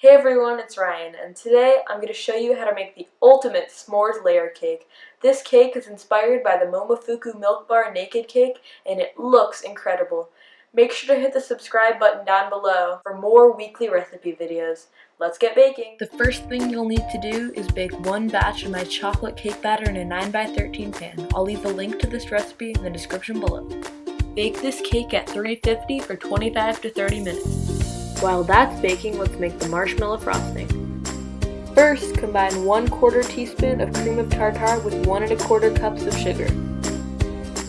Hey everyone, it's Ryan, and today I'm going to show you how to make the ultimate s'mores layer cake. This cake is inspired by the Momofuku Milk Bar Naked Cake, and it looks incredible. Make sure to hit the subscribe button down below for more weekly recipe videos. Let's get baking! The first thing you'll need to do is bake one batch of my chocolate cake batter in a 9x13 pan. I'll leave a link to this recipe in the description below. Bake this cake at 350 for 25 to 30 minutes. While that's baking, let's make the marshmallow frosting. First, combine 1/4 teaspoon of cream of tartar with 1 1/4 cups of sugar.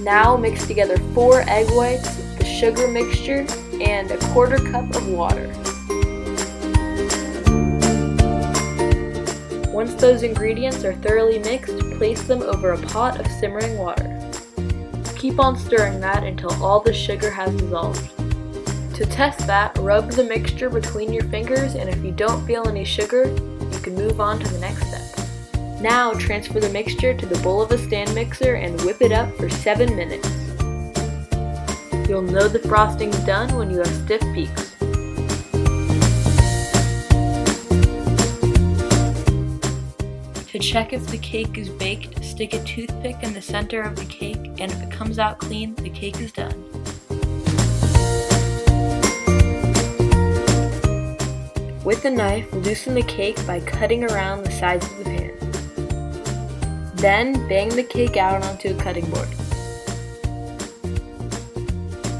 Now mix together 4 egg whites, the sugar mixture, and 1/4 cup of water. Once those ingredients are thoroughly mixed, place them over a pot of simmering water. Keep on stirring that until all the sugar has dissolved. To test that, rub the mixture between your fingers, and if you don't feel any sugar, you can move on to the next step. Now transfer the mixture to the bowl of a stand mixer and whip it up for 7 minutes. You'll know the frosting's done when you have stiff peaks. To check if the cake is baked, stick a toothpick in the center of the cake, and if it comes out clean, the cake is done. With a knife, loosen the cake by cutting around the sides of the pan. Then, bang the cake out onto a cutting board.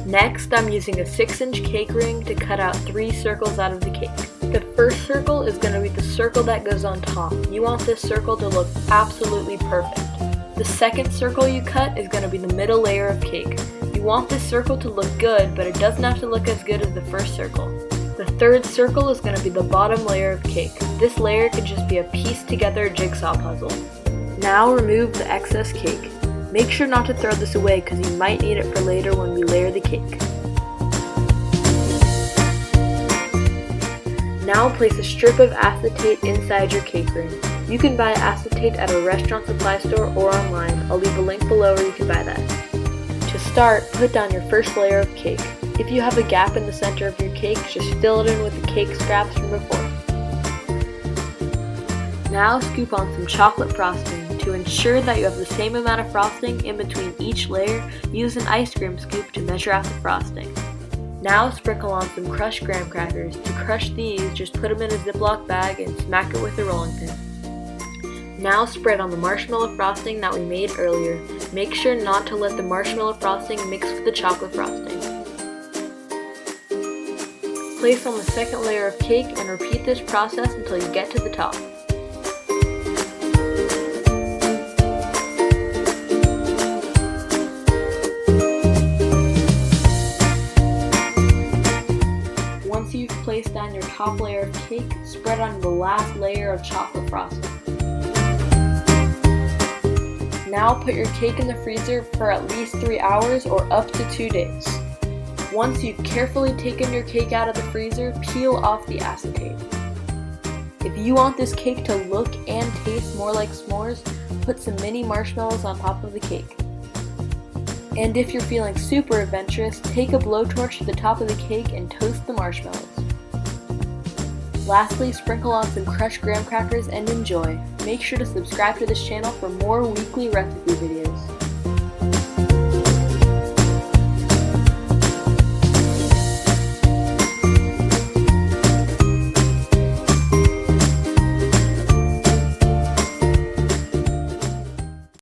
Next, I'm using a 6-inch cake ring to cut out 3 circles out of the cake. The first circle is going to be the circle that goes on top. You want this circle to look absolutely perfect. The second circle you cut is going to be the middle layer of cake. You want this circle to look good, but it doesn't have to look as good as the first circle. The third circle is going to be the bottom layer of cake. This layer can just be a pieced together jigsaw puzzle. Now remove the excess cake. Make sure not to throw this away because you might need it for later when we layer the cake. Now place a strip of acetate inside your cake ring. You can buy acetate at a restaurant supply store or online. I'll leave a link below where you can buy that. To start, put down your first layer of cake. If you have a gap in the center of your cake, just fill it in with the cake scraps from before. Now scoop on some chocolate frosting. To ensure that you have the same amount of frosting in between each layer, use an ice cream scoop to measure out the frosting. Now sprinkle on some crushed graham crackers. To crush these, just put them in a Ziploc bag and smack it with a rolling pin. Now spread on the marshmallow frosting that we made earlier. Make sure not to let the marshmallow frosting mix with the chocolate frosting. Place on the second layer of cake and repeat this process until you get to the top. Once you've placed down your top layer of cake, spread on the last layer of chocolate frosting. Now put your cake in the freezer for at least 3 hours or up to 2 days. Once you've carefully taken your cake out of the freezer, peel off the acetate. If you want this cake to look and taste more like s'mores, put some mini marshmallows on top of the cake. And if you're feeling super adventurous, take a blowtorch to the top of the cake and toast the marshmallows. Lastly, sprinkle on some crushed graham crackers and enjoy. Make sure to subscribe to this channel for more weekly recipe videos.